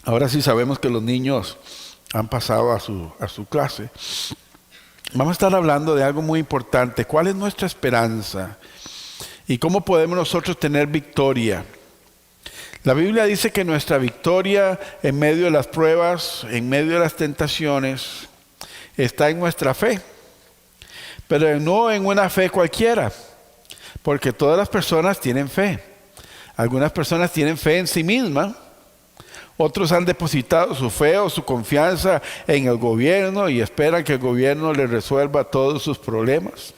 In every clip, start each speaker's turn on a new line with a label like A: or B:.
A: Ahora sí sabemos que los niños han pasado a su clase. Vamos a estar hablando de algo muy importante. ¿Cuál es nuestra esperanza? ¿Y cómo podemos nosotros tener victoria? La Biblia dice que nuestra victoria en medio de las pruebas, en medio de las tentaciones, está en nuestra fe. Pero no en una fe cualquiera, porque todas las personas tienen fe. Algunas personas tienen fe en sí mismas. Otros han depositado su fe o su confianza en el gobierno y esperan que el gobierno les resuelva todos sus problemas.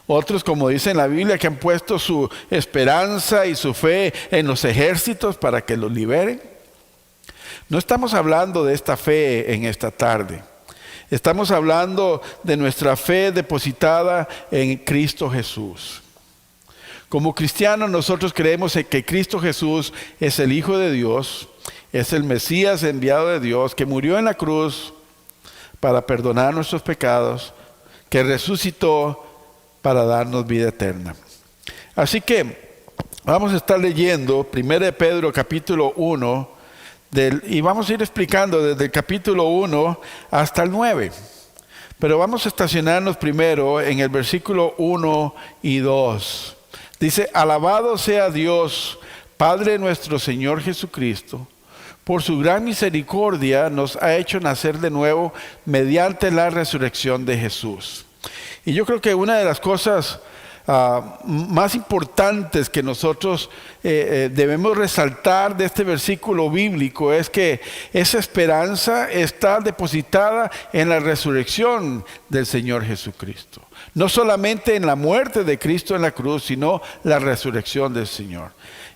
A: Otros, como dice en la Biblia, que han puesto su esperanza y su fe en los ejércitos para que los liberen. No estamos hablando de esta fe en esta tarde. Estamos hablando de nuestra fe depositada en Cristo Jesús. Como cristianos nosotros creemos que Cristo Jesús es el Hijo de Dios, es el Mesías enviado de Dios, que murió en la cruz para perdonar nuestros pecados, que resucitó para darnos vida eterna. Así que vamos a estar leyendo 1 Pedro capítulo 1, y vamos a ir explicando desde el capítulo 1 hasta el 9. Pero vamos a estacionarnos primero en el versículo 1 y 2. Dice: alabado sea Dios, Padre nuestro Señor Jesucristo, por su gran misericordia nos ha hecho nacer de nuevo mediante la resurrección de Jesús. Y yo creo que una de las cosas más importantes que nosotros debemos resaltar de este versículo bíblico es que esa esperanza está depositada en la resurrección del Señor Jesucristo. No solamente en la muerte de Cristo en la cruz, sino la resurrección del Señor.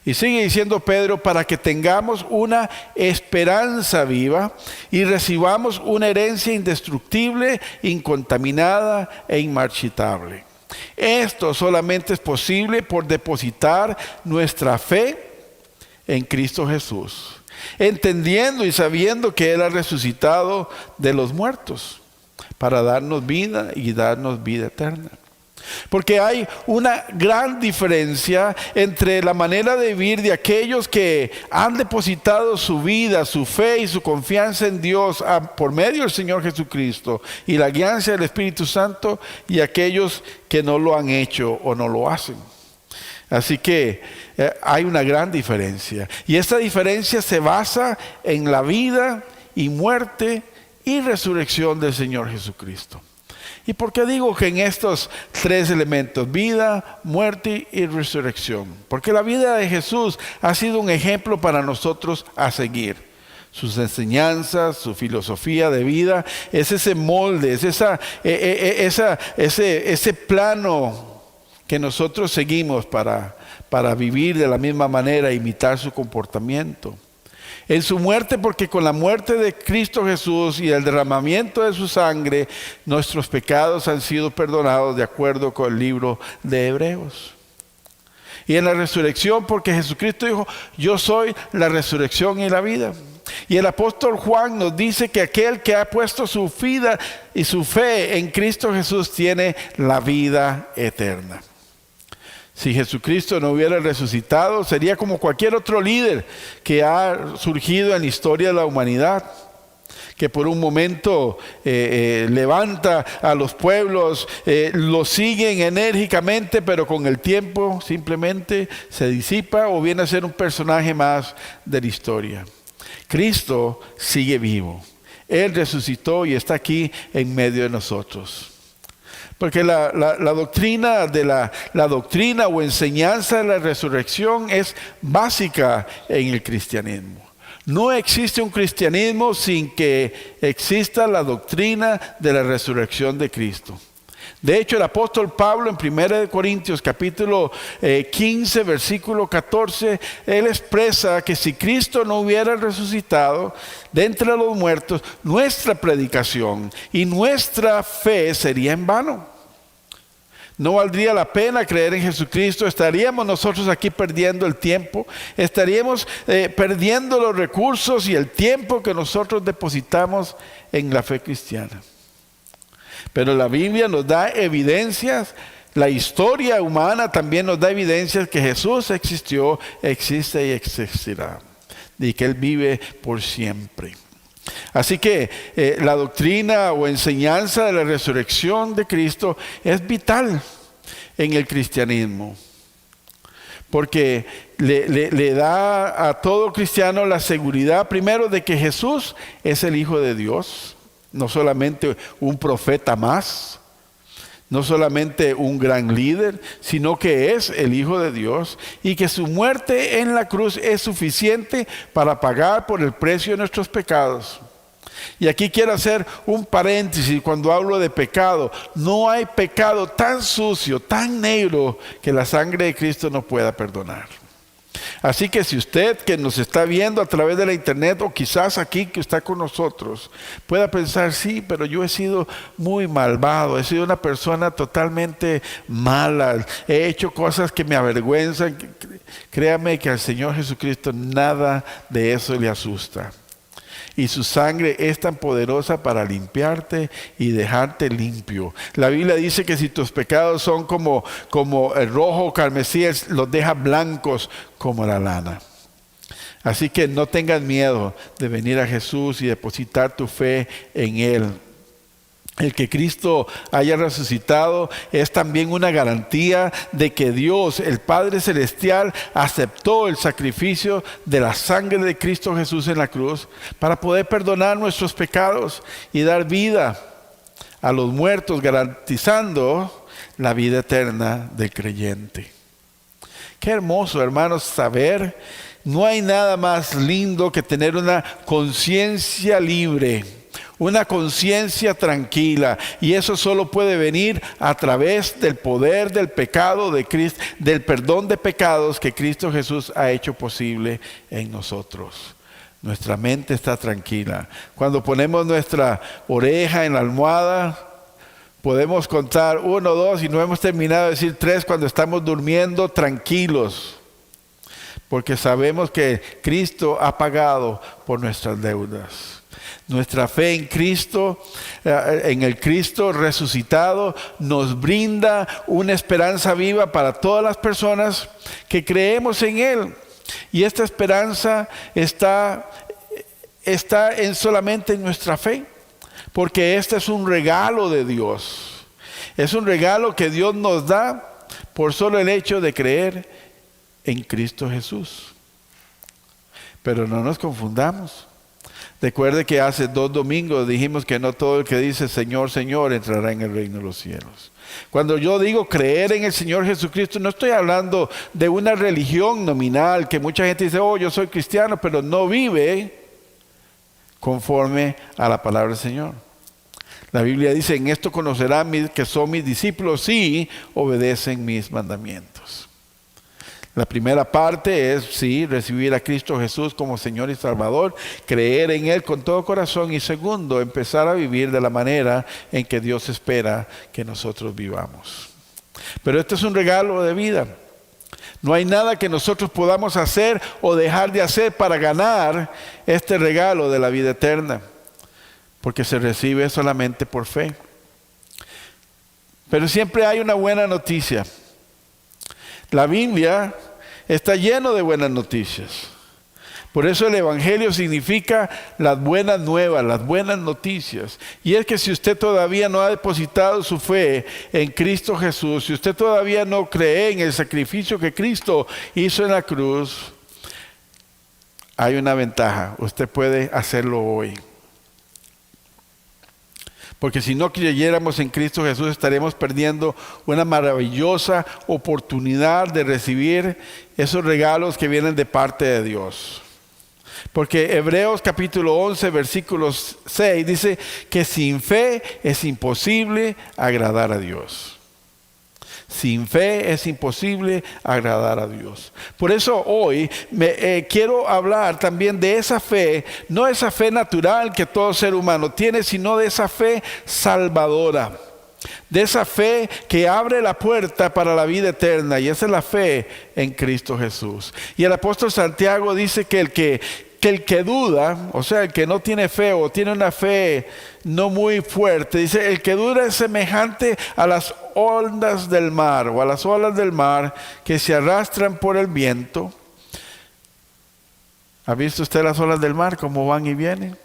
A: Y sigue diciendo Pedro, para que tengamos una esperanza viva y recibamos una herencia indestructible, incontaminada e inmarchitable. Esto solamente es posible por depositar nuestra fe en Cristo Jesús, entendiendo y sabiendo que Él ha resucitado de los muertos para darnos vida y darnos vida eterna. Porque hay una gran diferencia entre la manera de vivir de aquellos que han depositado su vida, su fe y su confianza en Dios por medio del Señor Jesucristo y la guianza del Espíritu Santo, y aquellos que no lo han hecho o no lo hacen. Así que hay una gran diferencia. Y esta diferencia se basa en la vida y muerte y resurrección del Señor Jesucristo. ¿Y por qué digo que en estos tres elementos, vida, muerte y resurrección? Porque la vida de Jesús ha sido un ejemplo para nosotros a seguir. Sus enseñanzas, su filosofía de vida, es ese molde, es ese plano que nosotros seguimos para vivir de la misma manera, imitar su comportamiento. En su muerte, porque con la muerte de Cristo Jesús y el derramamiento de su sangre, nuestros pecados han sido perdonados de acuerdo con el libro de Hebreos. Y en la resurrección, porque Jesucristo dijo: yo soy la resurrección y la vida. Y el apóstol Juan nos dice que aquel que ha puesto su vida y su fe en Cristo Jesús tiene la vida eterna. Si Jesucristo no hubiera resucitado, sería como cualquier otro líder que ha surgido en la historia de la humanidad, que por un momento levanta a los pueblos, los siguen enérgicamente, pero con el tiempo simplemente se disipa o viene a ser un personaje más de la historia. Cristo sigue vivo. Él resucitó y está aquí en medio de nosotros. Porque la doctrina o enseñanza de la resurrección es básica en el cristianismo. No existe un cristianismo sin que exista la doctrina de la resurrección de Cristo. De hecho, el apóstol Pablo en 1 Corintios capítulo 15, versículo 14, él expresa que si Cristo no hubiera resucitado de entre los muertos, nuestra predicación y nuestra fe sería en vano. No valdría la pena creer en Jesucristo. Estaríamos nosotros aquí perdiendo el tiempo. Estaríamos perdiendo los recursos y el tiempo que nosotros depositamos en la fe cristiana. Pero la Biblia nos da evidencias, la historia humana también nos da evidencias que Jesús existió, existe y existirá. y que Él vive por siempre. Así que la doctrina o enseñanza de la resurrección de Cristo es vital en el cristianismo, porque le da a todo cristiano la seguridad, primero, de que Jesús es el Hijo de Dios, no solamente un profeta más, no solamente un gran líder, sino que es el Hijo de Dios, y que su muerte en la cruz es suficiente para pagar por el precio de nuestros pecados. Y aquí quiero hacer un paréntesis cuando hablo de pecado. No hay pecado tan sucio, tan negro, que la sangre de Cristo no pueda perdonar. Así que si usted que nos está viendo a través de la internet, o quizás aquí que está con nosotros, pueda pensar, sí, pero yo he sido muy malvado, he sido una persona totalmente mala, he hecho cosas que me avergüenzan. Créame que al Señor Jesucristo nada de eso le asusta. Y su sangre es tan poderosa para limpiarte y dejarte limpio. La Biblia dice que si tus pecados son como el rojo carmesí, los deja blancos como la lana. Así que no tengas miedo de venir a Jesús y depositar tu fe en Él. El que Cristo haya resucitado es también una garantía de que Dios, el Padre Celestial, aceptó el sacrificio de la sangre de Cristo Jesús en la cruz para poder perdonar nuestros pecados y dar vida a los muertos, garantizando la vida eterna del creyente. Qué hermoso, hermanos, saber. No hay nada más lindo que tener una conciencia libre, una conciencia tranquila, y eso solo puede venir a través del poder del pecado de Cristo, del perdón de pecados que Cristo Jesús ha hecho posible en nosotros. Nuestra mente está tranquila. Cuando ponemos nuestra oreja en la almohada, podemos contar 1, 2 y no hemos terminado de decir 3 cuando estamos durmiendo tranquilos, porque sabemos que Cristo ha pagado por nuestras deudas. Nuestra fe en Cristo, en el Cristo resucitado, nos brinda una esperanza viva para todas las personas que creemos en Él. Y esta esperanza está solamente en nuestra fe, porque este es un regalo de Dios. Es un regalo que Dios nos da por solo el hecho de creer en Cristo Jesús. Pero no nos confundamos. Recuerde que hace 2 domingos dijimos que no todo el que dice Señor, Señor entrará en el reino de los cielos. Cuando yo digo creer en el Señor Jesucristo, no estoy hablando de una religión nominal que mucha gente dice, oh, yo soy cristiano, pero no vive conforme a la palabra del Señor. La Biblia dice, en esto conocerán que son mis discípulos si obedecen mis mandamientos. La primera parte es, sí, recibir a Cristo Jesús como Señor y Salvador, creer en Él con todo corazón. Y segundo, empezar a vivir de la manera en que Dios espera que nosotros vivamos. Pero este es un regalo de vida. No hay nada que nosotros podamos hacer o dejar de hacer para ganar este regalo de la vida eterna, porque se recibe solamente por fe. Pero siempre hay una buena noticia. La Biblia está lleno de buenas noticias. Por eso el Evangelio significa las buenas nuevas, las buenas noticias. Y es que si usted todavía no ha depositado su fe en Cristo Jesús, si usted todavía no cree en el sacrificio que Cristo hizo en la cruz, hay una ventaja. Usted puede hacerlo hoy. Porque si no creyéramos en Cristo Jesús, estaremos perdiendo una maravillosa oportunidad de recibir esos regalos que vienen de parte de Dios. Porque Hebreos capítulo 11, versículo 6 dice que sin fe es imposible agradar a Dios. Sin fe es imposible agradar a Dios. Por eso hoy quiero hablar también de esa fe, no esa fe natural que todo ser humano tiene, sino de esa fe salvadora. De esa fe que abre la puerta para la vida eterna, y esa es la fe en Cristo Jesús. Y el apóstol Santiago dice que el que duda, o sea, el que no tiene fe o tiene una fe no muy fuerte, dice, el que duda es semejante a las ondas del mar o a las olas del mar que se arrastran por el viento. ¿Ha visto usted las olas del mar cómo van y vienen?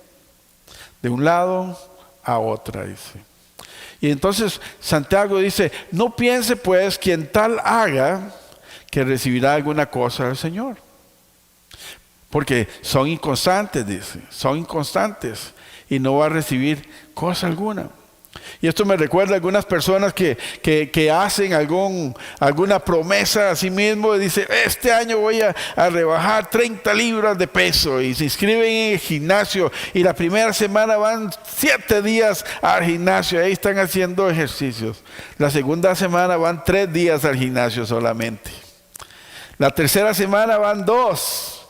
A: De un lado a otra, dice. Y entonces Santiago dice, no piense pues quien tal haga que recibirá alguna cosa del Señor. Porque son inconstantes, dice, son inconstantes y no va a recibir cosa alguna. Y esto me recuerda a algunas personas que hacen alguna promesa a sí mismo y dicen, este año voy a rebajar 30 libras de peso, y se inscriben en el gimnasio y la primera semana van 7 días al gimnasio, ahí están haciendo ejercicios. La segunda semana van 3 días al gimnasio solamente. La tercera semana van 2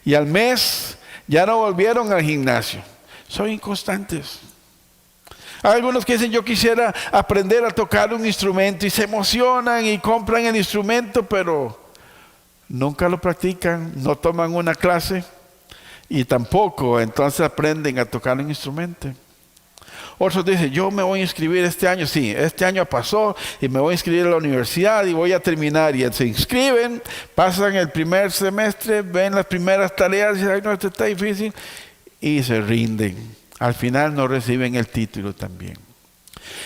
A: y al mes ya no volvieron al gimnasio. Son inconstantes. Hay algunos que dicen, yo quisiera aprender a tocar un instrumento, y se emocionan y compran el instrumento, pero nunca lo practican, no toman una clase y tampoco entonces aprenden a tocar un instrumento. Otros dicen, yo me voy a inscribir este año, sí, este año pasó y me voy a inscribir a la universidad y voy a terminar. Y se inscriben, pasan el primer semestre, ven las primeras tareas y dicen, ay no, esto está difícil, y se rinden. Al final no reciben el título también.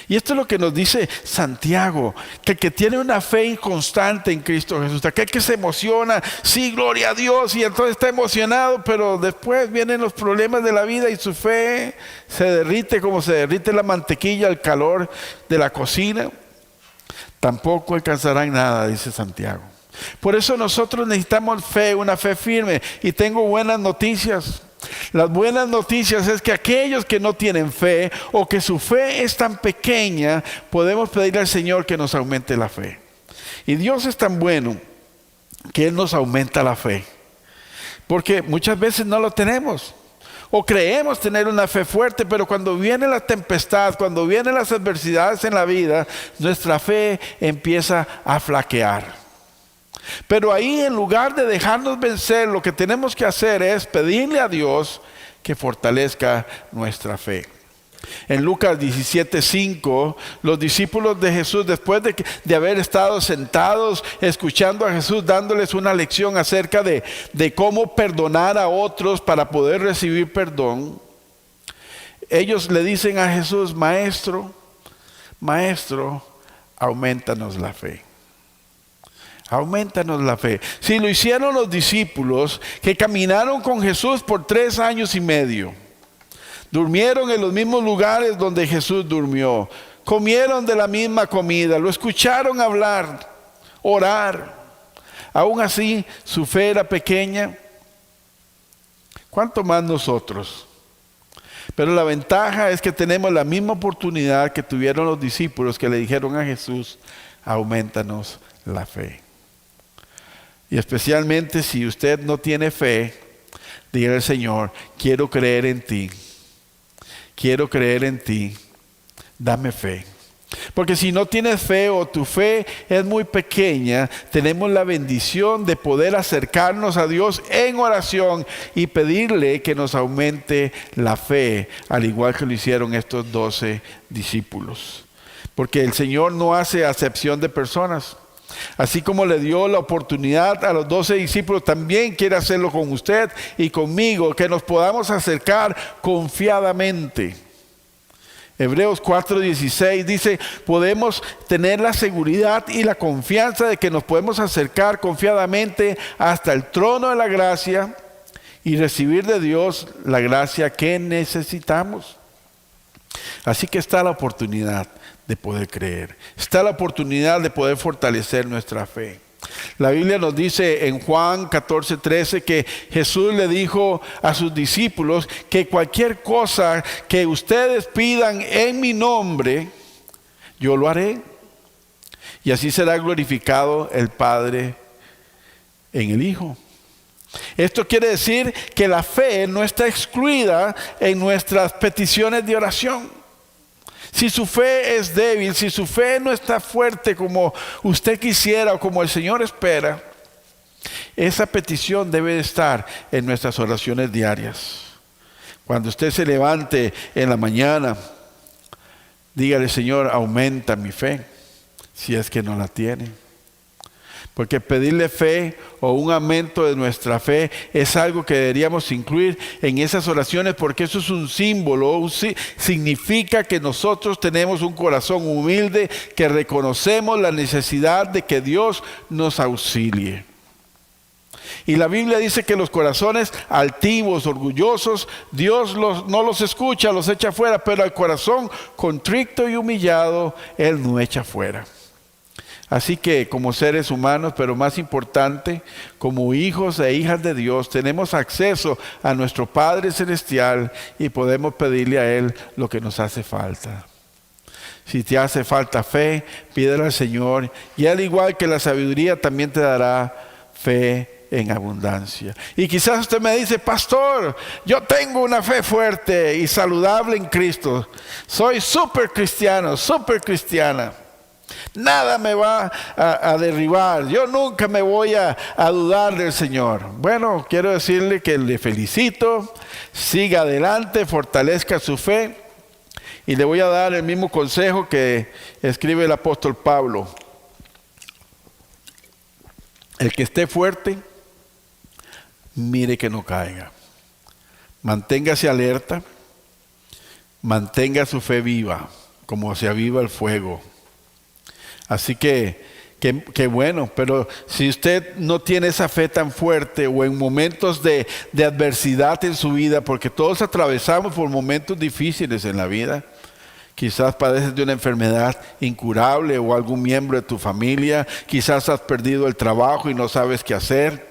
A: Y esto es lo que nos dice Santiago, que el que tiene una fe inconstante en Cristo Jesús, aquel que se emociona, sí, gloria a Dios, y entonces está emocionado, pero después vienen los problemas de la vida y su fe se derrite como se derrite la mantequilla al calor de la cocina, tampoco alcanzarán nada, dice Santiago. Por eso nosotros necesitamos fe, una fe firme, y tengo buenas noticias. Las buenas noticias es que aquellos que no tienen fe o que su fe es tan pequeña, podemos pedirle al Señor que nos aumente la fe. Y Dios es tan bueno que Él nos aumenta la fe, porque muchas veces no lo tenemos o creemos tener una fe fuerte, pero cuando viene la tempestad, cuando vienen las adversidades en la vida, nuestra fe empieza a flaquear. Pero ahí, en lugar de dejarnos vencer, lo que tenemos que hacer es pedirle a Dios que fortalezca nuestra fe. En Lucas 17:5, los discípulos de Jesús, después de haber estado sentados escuchando a Jesús, dándoles una lección acerca de cómo perdonar a otros para poder recibir perdón, ellos le dicen a Jesús, Maestro, aumentanos la fe. Aumentanos la fe. Si lo hicieron los discípulos que caminaron con Jesús por 3 años y medio, durmieron en los mismos lugares donde Jesús durmió, comieron de la misma comida, lo escucharon hablar, orar, aún así su fe era pequeña, ¿cuánto más nosotros? Pero la ventaja es que tenemos la misma oportunidad que tuvieron los discípulos que le dijeron a Jesús, aumentanos la fe. Y especialmente si usted no tiene fe, dígale al Señor, quiero creer en ti, dame fe. Porque si no tienes fe o tu fe es muy pequeña, tenemos la bendición de poder acercarnos a Dios en oración y pedirle que nos aumente la fe, al igual que lo hicieron estos 12 discípulos. Porque el Señor no hace acepción de personas. Así como le dio la oportunidad a los 12 discípulos, también quiere hacerlo con usted y conmigo, que nos podamos acercar confiadamente. Hebreos 4:16 dice, podemos tener la seguridad y la confianza de que nos podemos acercar confiadamente hasta el trono de la gracia y recibir de Dios la gracia que necesitamos. Así que está la oportunidad de poder creer. Está la oportunidad de poder fortalecer nuestra fe. La Biblia nos dice en Juan 14:13 que Jesús le dijo a sus discípulos que cualquier cosa que ustedes pidan en mi nombre, yo lo haré. Y así será glorificado el Padre en el Hijo. Esto quiere decir que la fe no está excluida en nuestras peticiones de oración. Si su fe es débil, si su fe no está fuerte como usted quisiera o como el Señor espera, esa petición debe estar en nuestras oraciones diarias. Cuando usted se levante en la mañana, dígale, Señor, aumenta mi fe, si es que no la tiene. Porque pedirle fe o un aumento de nuestra fe es algo que deberíamos incluir en esas oraciones, porque eso es un símbolo, significa que nosotros tenemos un corazón humilde, que reconocemos la necesidad de que Dios nos auxilie. Y la Biblia dice que los corazones altivos, orgullosos, Dios no los escucha, los echa fuera, pero al corazón contrito y humillado, Él no echa fuera. Así que como seres humanos, pero más importante, como hijos e hijas de Dios, tenemos acceso a nuestro Padre Celestial y podemos pedirle a Él lo que nos hace falta. Si te hace falta fe, pídele al Señor, y al igual que la sabiduría también te dará fe en abundancia. Y quizás usted me dice: pastor, yo tengo una fe fuerte y saludable en Cristo. Soy súper cristiano, súper cristiana. Nada me va a derribar. Yo nunca me voy a dudar del Señor. Bueno, quiero decirle que le felicito. Siga adelante, fortalezca su fe. Y le voy a dar el mismo consejo que escribe el apóstol Pablo. El que esté fuerte, mire que no caiga. Manténgase alerta. Mantenga su fe viva, como se aviva el fuego. Así que bueno, pero si usted no tiene esa fe tan fuerte, o en momentos de adversidad en su vida, porque todos atravesamos por momentos difíciles en la vida, quizás padeces de una enfermedad incurable o algún miembro de tu familia, quizás has perdido el trabajo y no sabes qué hacer,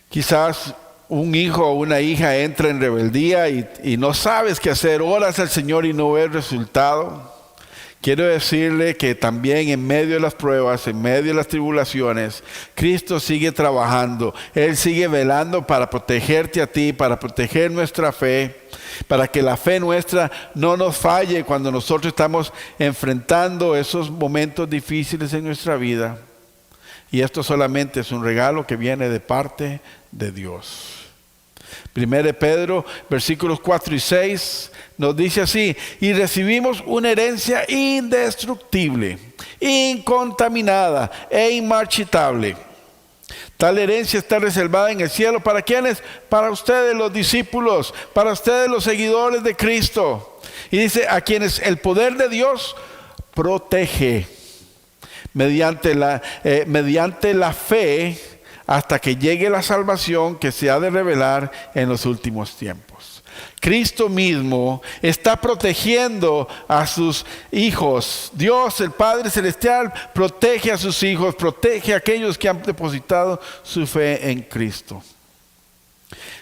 A: quizás un hijo o una hija entra en rebeldía y no sabes qué hacer, oras al Señor y no ves resultado. Quiero decirle que también en medio de las pruebas, en medio de las tribulaciones, Cristo sigue trabajando. Él sigue velando para protegerte a ti, para proteger nuestra fe, para que la fe nuestra no nos falle cuando nosotros estamos enfrentando esos momentos difíciles en nuestra vida. Y esto solamente es un regalo que viene de parte de Dios. 1 Pedro, versículos 4 y 6, nos dice así: y recibimos una herencia indestructible, incontaminada e inmarchitable. Tal herencia está reservada en el cielo. ¿Para quiénes? Para ustedes los discípulos, para ustedes los seguidores de Cristo. Y dice: a quienes el poder de Dios protege mediante la fe, hasta que llegue la salvación que se ha de revelar en los últimos tiempos. Cristo mismo está protegiendo a sus hijos. Dios, el Padre Celestial, protege a sus hijos, protege a aquellos que han depositado su fe en Cristo.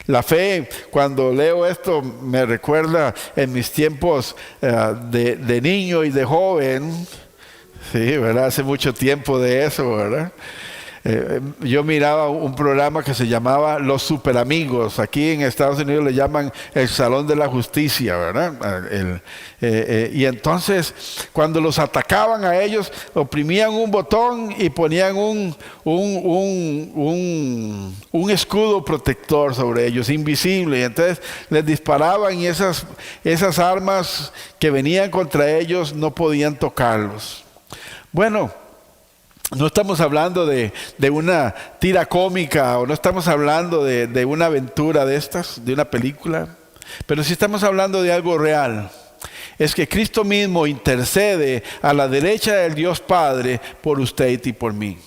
A: La fe, cuando leo esto, me recuerda en mis tiempos de niño y de joven. Sí, ¿verdad? Hace mucho tiempo de eso, ¿verdad? Yo miraba un programa que se llamaba Los Superamigos. Aquí en Estados Unidos le llaman el Salón de la Justicia, ¿verdad? Y entonces, cuando los atacaban a ellos, oprimían un botón y ponían un escudo protector sobre ellos, invisible. Y entonces les disparaban y esas armas que venían contra ellos no podían tocarlos. Bueno, no estamos hablando de una tira cómica, o no estamos hablando de una aventura de estas, de una película, pero sí estamos hablando de algo real. Es que Cristo mismo intercede a la derecha del Dios Padre por usted y por mí.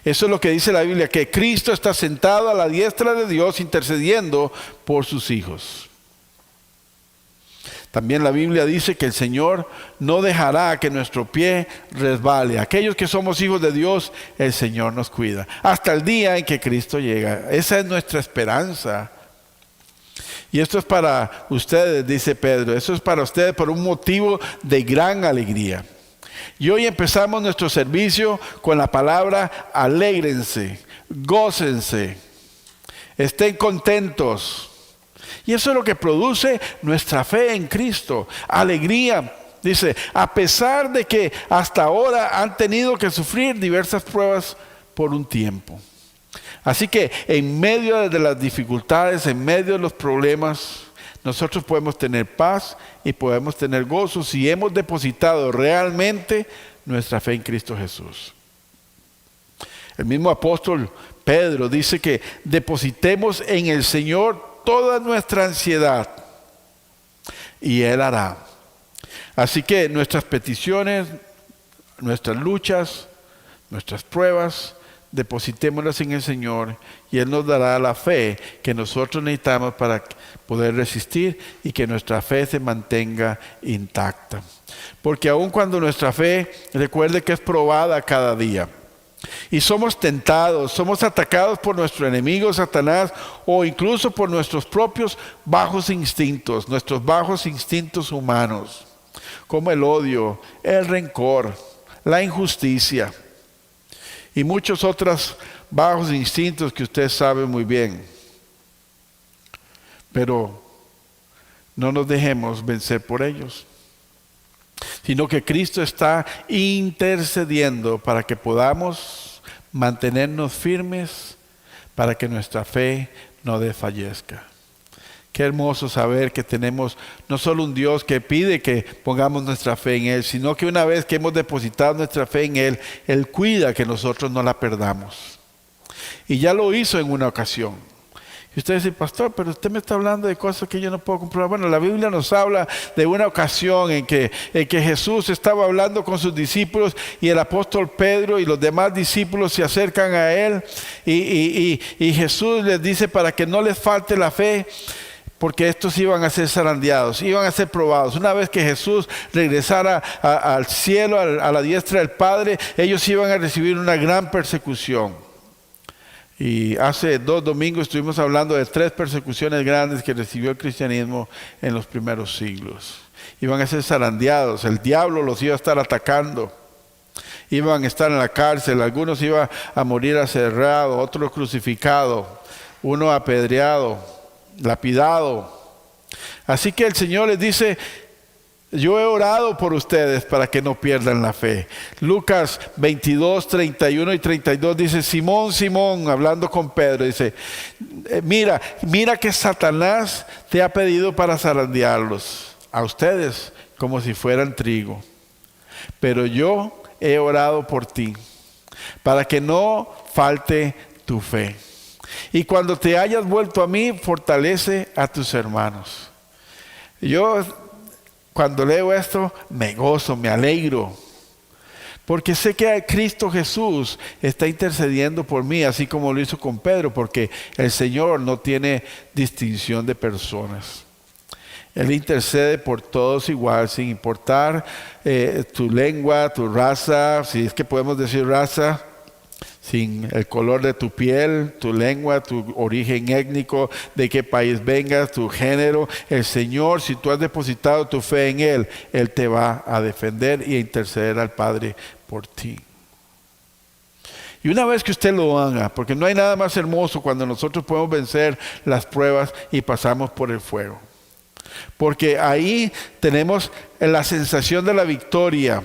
A: Eso es lo que dice la Biblia, que Cristo está sentado a la diestra de Dios intercediendo por sus hijos. También la Biblia dice que el Señor no dejará que nuestro pie resbale. Aquellos que somos hijos de Dios, el Señor nos cuida hasta el día en que Cristo llega. Esa es nuestra esperanza. Y esto es para ustedes, dice Pedro. Eso es para ustedes por un motivo de gran alegría. Y hoy empezamos nuestro servicio con la palabra alégrense, gócense, estén contentos. Y eso es lo que produce nuestra fe en Cristo, alegría. Dice, a pesar de que hasta ahora han tenido que sufrir diversas pruebas por un tiempo. Así que en medio de las dificultades, en medio de los problemas, nosotros podemos tener paz y podemos tener gozo si hemos depositado realmente nuestra fe en Cristo Jesús. El mismo apóstol Pedro dice que depositemos en el Señor toda nuestra ansiedad y Él hará. Así que nuestras peticiones, nuestras luchas, nuestras pruebas, depositémoslas en el Señor y Él nos dará la fe que nosotros necesitamos para poder resistir y que nuestra fe se mantenga intacta. Porque aun cuando nuestra fe, recuerde que es probada cada día y somos tentados, somos atacados por nuestro enemigo Satanás o incluso por nuestros propios bajos instintos, nuestros bajos instintos humanos, como el odio, el rencor, la injusticia y muchos otros bajos instintos que usted sabe muy bien. Pero no nos dejemos vencer por ellos, sino que Cristo está intercediendo para que podamos mantenernos firmes, para que nuestra fe no desfallezca. Qué hermoso saber que tenemos no solo un Dios que pide que pongamos nuestra fe en Él, sino que una vez que hemos depositado nuestra fe en Él, Él cuida que nosotros no la perdamos. Y ya lo hizo en una ocasión. Y usted dice, pastor, pero usted me está hablando de cosas que yo no puedo comprobar. Bueno, la Biblia nos habla de una ocasión en que Jesús estaba hablando con sus discípulos y el apóstol Pedro y los demás discípulos se acercan a Él y Jesús les dice para que no les falte la fe, porque estos iban a ser zarandeados, iban a ser probados. Una vez que Jesús regresara al cielo, a la diestra del Padre, ellos iban a recibir una gran persecución. Y hace 2 domingos estuvimos hablando de 3 persecuciones grandes que recibió el cristianismo en los primeros siglos. Iban a ser zarandeados, el diablo los iba a estar atacando. Iban a estar en la cárcel, algunos iban a morir aserrados, otros crucificados, uno apedreado, lapidado. Así que el Señor les dice, yo he orado por ustedes para que no pierdan la fe. Lucas 22, 31 y 32 dice, Simón, Simón, hablando con Pedro, dice, mira que Satanás te ha pedido para zarandearlos a ustedes como si fueran trigo. Pero yo he orado por ti para que no falte tu fe. Y cuando te hayas vuelto a mí, fortalece a tus hermanos. Yo, cuando leo esto, me gozo, me alegro. Porque sé que Cristo Jesús está intercediendo por mí, así como lo hizo con Pedro, porque el Señor no tiene distinción de personas. Él intercede por todos igual, sin importar tu lengua, tu raza, si es que podemos decir raza, sin el color de tu piel, tu lengua, tu origen étnico, de qué país vengas, tu género. El Señor, si tú has depositado tu fe en Él, Él te va a defender y a interceder al Padre por ti. Y una vez que usted lo haga, porque no hay nada más hermoso cuando nosotros podemos vencer las pruebas y pasamos por el fuego. Porque ahí tenemos la sensación de la victoria.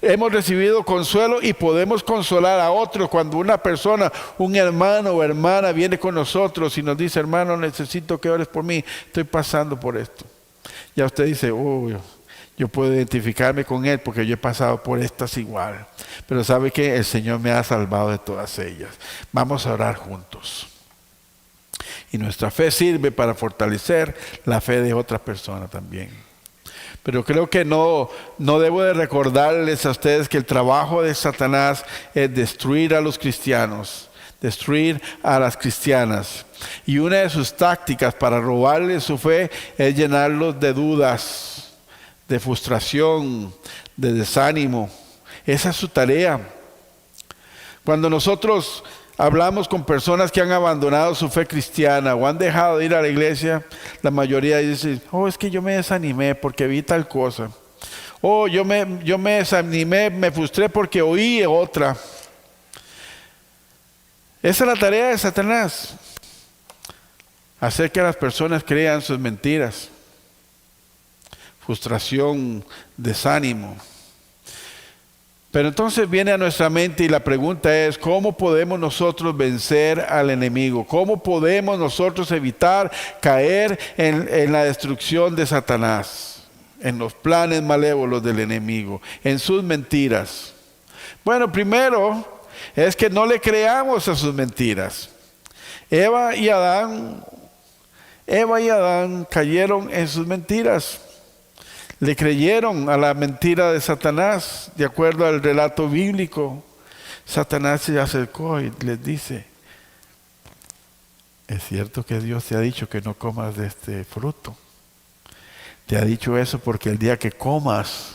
A: Hemos recibido consuelo y podemos consolar a otros. Cuando una persona, un hermano o hermana viene con nosotros y nos dice, hermano, necesito que ores por mí, estoy pasando por esto. Ya usted dice, yo puedo identificarme con él porque yo he pasado por estas igual. Pero sabe que el Señor me ha salvado de todas ellas. Vamos a orar juntos. Y nuestra fe sirve para fortalecer la fe de otra persona también. Pero creo que no debo de recordarles a ustedes que el trabajo de Satanás es destruir a los cristianos, destruir a las cristianas. Y una de sus tácticas para robarles su fe es llenarlos de dudas, de frustración, de desánimo. Esa es su tarea. Cuando nosotros hablamos con personas que han abandonado su fe cristiana o han dejado de ir a la iglesia, la mayoría dice, es que yo me desanimé porque vi tal cosa. Yo me desanimé, me frustré porque oí otra. Esa es la tarea de Satanás. Hacer que las personas crean sus mentiras. Frustración, desánimo. Pero entonces viene a nuestra mente y la pregunta es, ¿cómo podemos nosotros vencer al enemigo? ¿Cómo podemos nosotros evitar caer en la destrucción de Satanás? En los planes malévolos del enemigo, en sus mentiras. Bueno, primero es que no le creamos a sus mentiras. Eva y Adán cayeron en sus mentiras. Le creyeron a la mentira de Satanás, de acuerdo al relato bíblico. Satanás se acercó y les dice: es cierto que Dios te ha dicho que no comas de este fruto. Te ha dicho eso porque el día que comas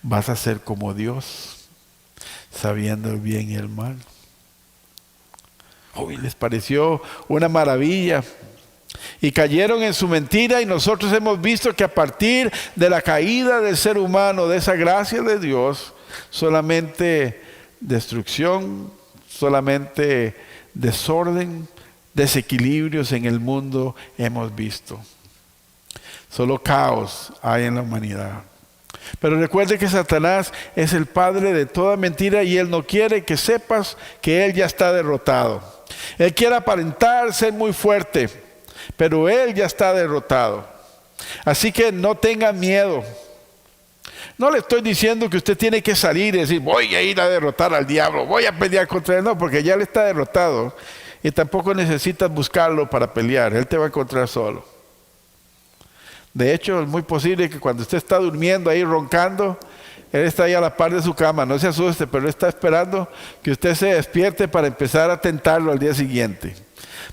A: vas a ser como Dios, sabiendo el bien y el mal. Uy, les pareció una maravilla. Y cayeron en su mentira, y nosotros hemos visto que a partir de la caída del ser humano, de esa gracia de Dios, solamente destrucción, solamente desorden, desequilibrios en el mundo hemos visto. Solo caos hay en la humanidad. Pero recuerde que Satanás es el padre de toda mentira, y él no quiere que sepas que él ya está derrotado. Él quiere aparentar ser muy fuerte, pero él ya está derrotado. Así que no tenga miedo. No le estoy diciendo que usted tiene que salir y decir: voy a ir a derrotar al diablo, voy a pelear contra él. No, porque ya él está derrotado. Y tampoco necesitas buscarlo para pelear. Él te va a encontrar solo. De hecho, es muy posible que cuando usted está durmiendo ahí roncando, él está ahí a la par de su cama. No se asuste, pero él está esperando que usted se despierte para empezar a tentarlo al día siguiente,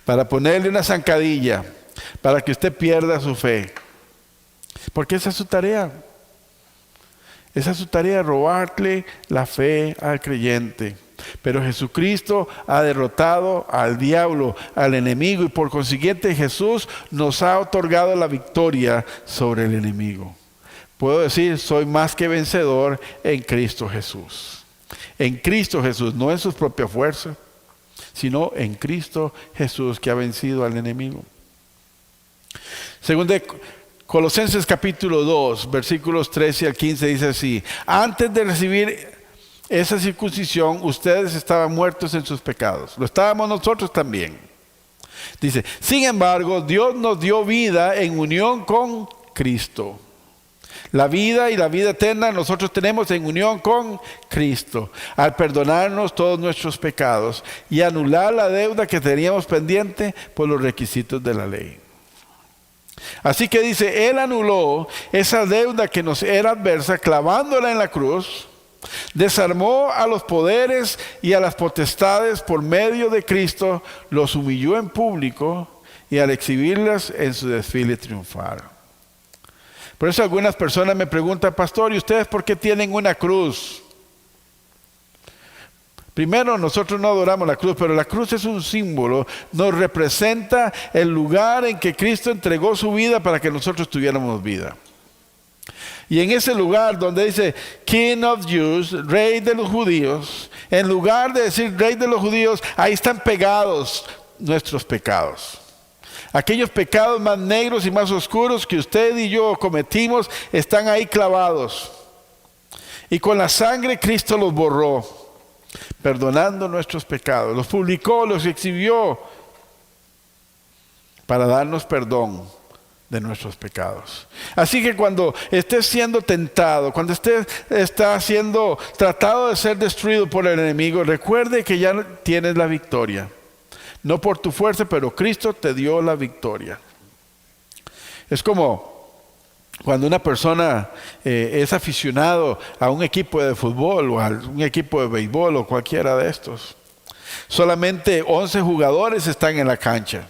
A: para ponerle una zancadilla, para que usted pierda su fe. Porque esa es su tarea. Esa es su tarea, robarle la fe al creyente. Pero Jesucristo ha derrotado al diablo, al enemigo, y por consiguiente Jesús nos ha otorgado la victoria sobre el enemigo. Puedo decir: soy más que vencedor en Cristo Jesús. En Cristo Jesús, no en sus propias fuerzas, sino en Cristo Jesús, que ha vencido al enemigo. Según de Colosenses capítulo 2, versículos 13 al 15 dice así: antes de recibir esa circuncisión, ustedes estaban muertos en sus pecados. Lo estábamos nosotros también. Dice: sin embargo, Dios nos dio vida en unión con Cristo. La vida y la vida eterna nosotros tenemos en unión con Cristo, al perdonarnos todos nuestros pecados y anular la deuda que teníamos pendiente por los requisitos de la ley. Así que dice, Él anuló esa deuda que nos era adversa, clavándola en la cruz. Desarmó a los poderes y a las potestades por medio de Cristo, los humilló en público y al exhibirlas en su desfile triunfal. Por eso algunas personas me preguntan: pastor, ¿y ustedes por qué tienen una cruz? Primero, nosotros no adoramos la cruz, pero la cruz es un símbolo, nos representa el lugar en que Cristo entregó su vida para que nosotros tuviéramos vida. Y en ese lugar donde dice King of Jews, Rey de los judíos, en lugar de decir Rey de los judíos, ahí están pegados nuestros pecados. Aquellos pecados más negros y más oscuros que usted y yo cometimos están ahí clavados. Y con la sangre Cristo los borró, perdonando nuestros pecados. Los publicó, los exhibió para darnos perdón de nuestros pecados. Así que cuando estés siendo tentado, cuando está siendo tratado de ser destruido por el enemigo, recuerde que ya tienes la victoria. No por tu fuerza, pero Cristo te dio la victoria. Es como cuando una persona es aficionado a un equipo de fútbol o a un equipo de béisbol o cualquiera de estos. Solamente 11 jugadores están en la cancha.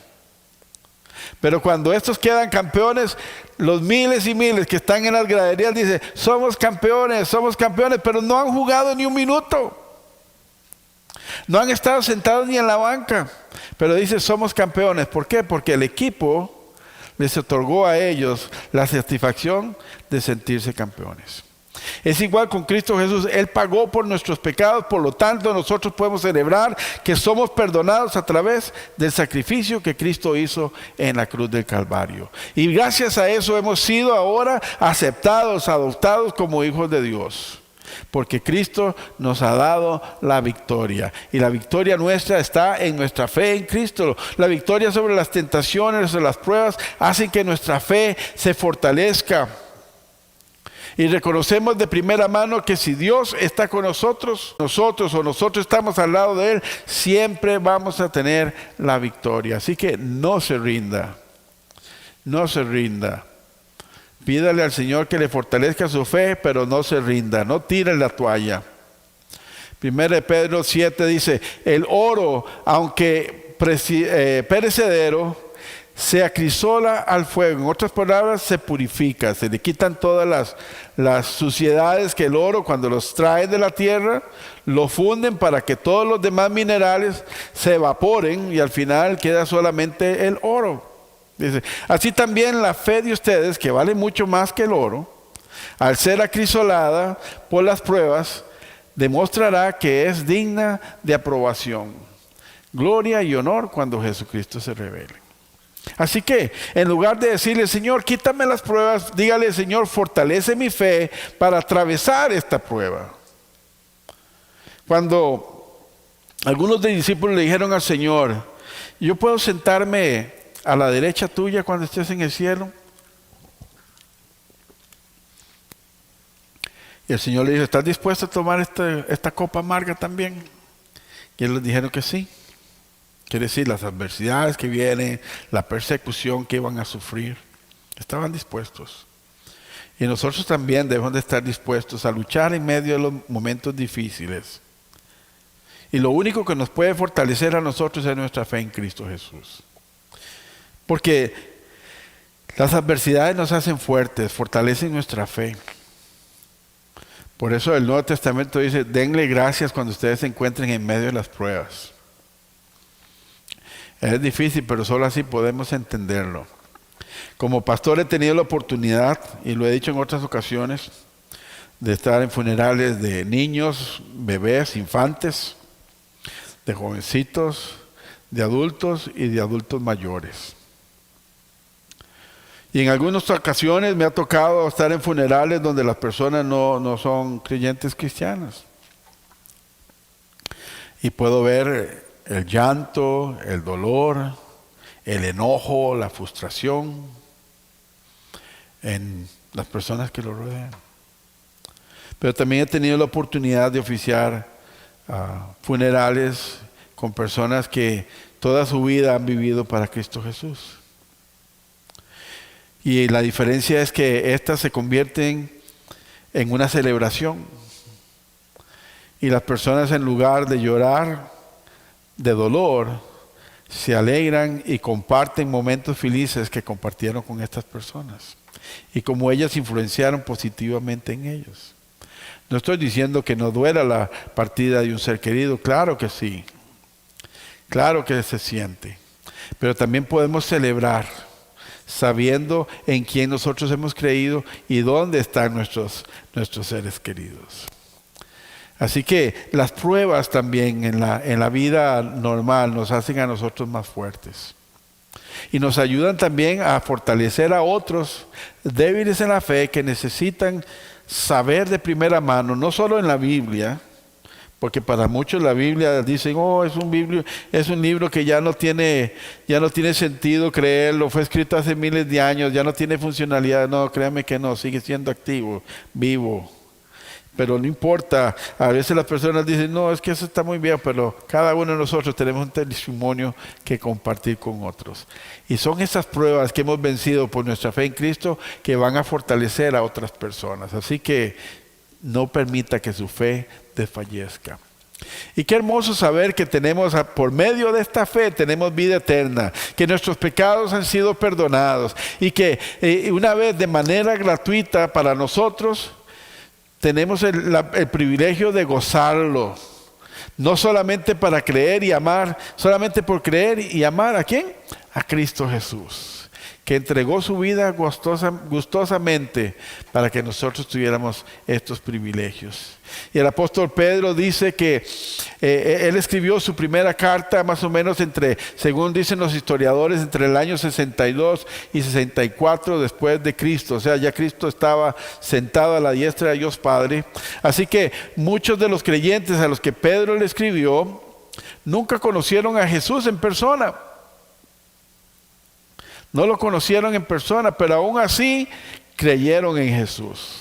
A: Pero cuando estos quedan campeones, los miles y miles que están en las graderías dicen: somos campeones, pero no han jugado ni un minuto. No han estado sentados ni en la banca, pero dice: somos campeones. ¿Por qué? Porque el equipo les otorgó a ellos la satisfacción de sentirse campeones. Es igual con Cristo Jesús. Él pagó por nuestros pecados, por lo tanto nosotros podemos celebrar que somos perdonados a través del sacrificio que Cristo hizo en la cruz del Calvario. Y gracias a eso hemos sido ahora aceptados, adoptados como hijos de Dios. Porque Cristo nos ha dado la victoria. Y la victoria nuestra está en nuestra fe en Cristo. La victoria sobre las tentaciones, sobre las pruebas, hace que nuestra fe se fortalezca. Y reconocemos de primera mano que si Dios está con nosotros, nosotros estamos al lado de Él, siempre vamos a tener la victoria. Así que no se rinda, no se rinda. Pídale al Señor que le fortalezca su fe, pero no se rinda, no tire la toalla. 1 Pedro 7 dice, el oro, aunque perecedero, se acrisola al fuego. En otras palabras, se purifica, se le quitan todas las suciedades que el oro, cuando los trae de la tierra, lo funden para que todos los demás minerales se evaporen y al final queda solamente el oro. Dice, así también la fe de ustedes, que vale mucho más que el oro, al ser acrisolada por las pruebas, demostrará que es digna de aprobación, gloria y honor cuando Jesucristo se revele. Así que, en lugar de decirle, Señor, quítame las pruebas, dígale, Señor, fortalece mi fe para atravesar esta prueba. Cuando algunos de los discípulos le dijeron al Señor, ¿yo puedo sentarme a la derecha tuya cuando estés en el cielo? Y el Señor le dijo, ¿estás dispuesto a tomar esta copa amarga también? Y ellos les dijeron que sí. Quiere decir, las adversidades que vienen, la persecución que iban a sufrir, estaban dispuestos. Y nosotros también debemos de estar dispuestos a luchar en medio de los momentos difíciles. Y lo único que nos puede fortalecer a nosotros es nuestra fe en Cristo Jesús. Porque las adversidades nos hacen fuertes, fortalecen nuestra fe. Por eso el Nuevo Testamento dice, denle gracias cuando ustedes se encuentren en medio de las pruebas. Es difícil, pero solo así podemos entenderlo. Como pastor he tenido la oportunidad, y lo he dicho en otras ocasiones, de estar en funerales de niños, bebés, infantes, de jovencitos, de adultos y de adultos mayores. Y en algunas ocasiones me ha tocado estar en funerales donde las personas no son creyentes cristianas. Y puedo ver el llanto, el dolor, el enojo, la frustración en las personas que lo rodean. Pero también he tenido la oportunidad de oficiar funerales con personas que toda su vida han vivido para Cristo Jesús. Y la diferencia es que estas se convierten en una celebración. Y las personas, en lugar de llorar de dolor, se alegran y comparten momentos felices que compartieron con estas personas. Y como ellas influenciaron positivamente en ellos. No estoy diciendo que no duela la partida de un ser querido, claro que sí. Claro que se siente. Pero también podemos celebrar sabiendo en quién nosotros hemos creído y dónde están nuestros seres queridos. Así que las pruebas también en la vida normal nos hacen a nosotros más fuertes. Y nos ayudan también a fortalecer a otros débiles en la fe que necesitan saber de primera mano, no solo en la Biblia, porque para muchos la Biblia dicen, es un libro que ya no tiene sentido creerlo, fue escrito hace miles de años, ya no tiene funcionalidad. No, créame que no, sigue siendo activo, vivo. Pero no importa, a veces las personas dicen, no, es que eso está muy bien, pero cada uno de nosotros tenemos un testimonio que compartir con otros. Y son esas pruebas que hemos vencido por nuestra fe en Cristo que van a fortalecer a otras personas. Así que no permita que su fe desfallezca. Y qué hermoso saber que tenemos, por medio de esta fe, tenemos vida eterna, que nuestros pecados han sido perdonados y que una vez de manera gratuita para nosotros, tenemos el privilegio de gozarlo. No solamente para creer y amar, solamente por creer y amar ¿a quién? A Cristo Jesús, que entregó su vida gustosamente para que nosotros tuviéramos estos privilegios. Y el apóstol Pedro dice que él escribió su primera carta más o menos según dicen los historiadores, entre el año 62 y 64 después de Cristo. O sea, ya Cristo estaba sentado a la diestra de Dios Padre. Así que muchos de los creyentes a los que Pedro le escribió nunca conocieron a Jesús en persona. No lo conocieron en persona, pero aún así creyeron en Jesús.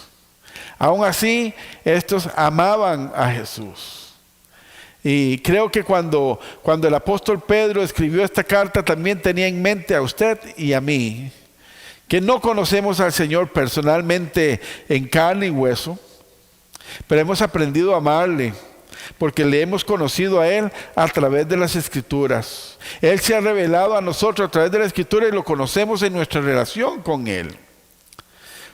A: Aún así, estos amaban a Jesús. Y creo que cuando el apóstol Pedro escribió esta carta, también tenía en mente a usted y a mí, que no conocemos al Señor personalmente en carne y hueso, pero hemos aprendido a amarle, porque le hemos conocido a Él a través de las Escrituras. Él se ha revelado a nosotros a través de la Escritura y lo conocemos en nuestra relación con Él.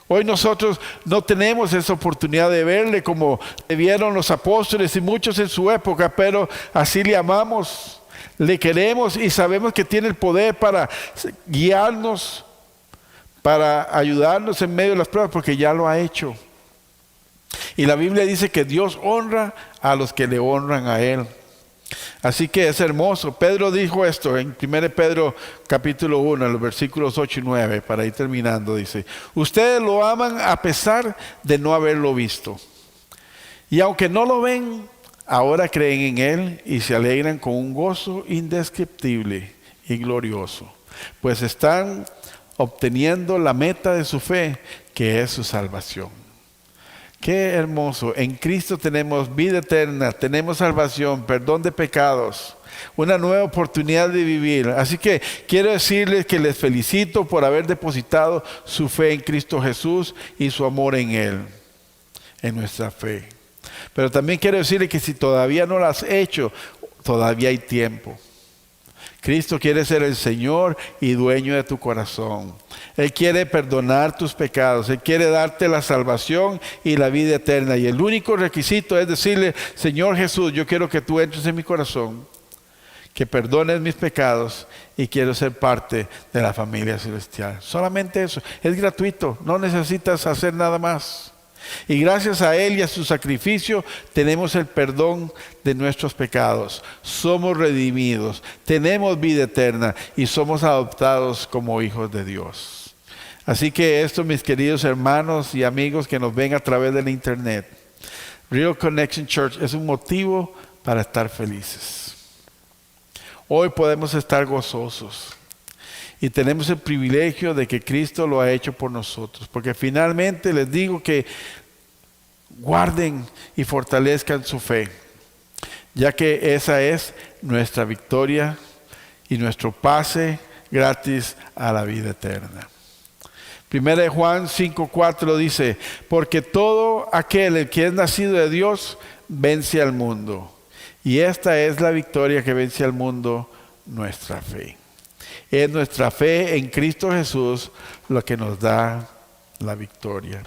A: Hoy nosotros no tenemos esa oportunidad de verle como le vieron los apóstoles y muchos en su época, pero así le amamos, le queremos y sabemos que tiene el poder para guiarnos, para ayudarnos en medio de las pruebas, porque ya lo ha hecho. Y la Biblia dice que Dios honra a los que le honran a Él. Así que es hermoso. Pedro dijo esto en 1 Pedro capítulo 1, en los versículos 8 y 9, para ir terminando, dice: ustedes lo aman a pesar de no haberlo visto. Y aunque no lo ven, ahora creen en Él y se alegran con un gozo indescriptible y glorioso, pues están obteniendo la meta de su fe, que es su salvación. Qué hermoso. En Cristo tenemos vida eterna, tenemos salvación, perdón de pecados, una nueva oportunidad de vivir. Así que quiero decirles que les felicito por haber depositado su fe en Cristo Jesús y su amor en Él, en nuestra fe. Pero también quiero decirles que si todavía no lo has hecho, todavía hay tiempo. Cristo quiere ser el Señor y dueño de tu corazón. Él quiere perdonar tus pecados. Él quiere darte la salvación y la vida eterna. Y el único requisito es decirle: Señor Jesús, yo quiero que tú entres en mi corazón, que perdones mis pecados y quiero ser parte de la familia celestial. Solamente eso. Es gratuito. No necesitas hacer nada más. Y gracias a Él y a su sacrificio tenemos el perdón de nuestros pecados. Somos redimidos, tenemos vida eterna y somos adoptados como hijos de Dios. Así que esto, mis queridos hermanos y amigos que nos ven a través del internet, Real Connection Church es un motivo para estar felices. Hoy podemos estar gozosos. Y tenemos el privilegio de que Cristo lo ha hecho por nosotros. Porque finalmente les digo que guarden y fortalezcan su fe, ya que esa es nuestra victoria y nuestro pase gratis a la vida eterna. 1 Juan 5:4 dice: porque todo aquel que es nacido de Dios vence al mundo. Y esta es la victoria que vence al mundo, nuestra fe. Es nuestra fe en Cristo Jesús lo que nos da la victoria.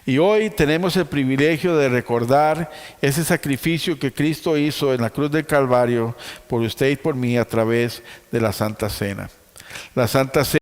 A: Y hoy tenemos el privilegio de recordar ese sacrificio que Cristo hizo en la cruz del Calvario por usted y por mí a través de la Santa Cena. La Santa Cena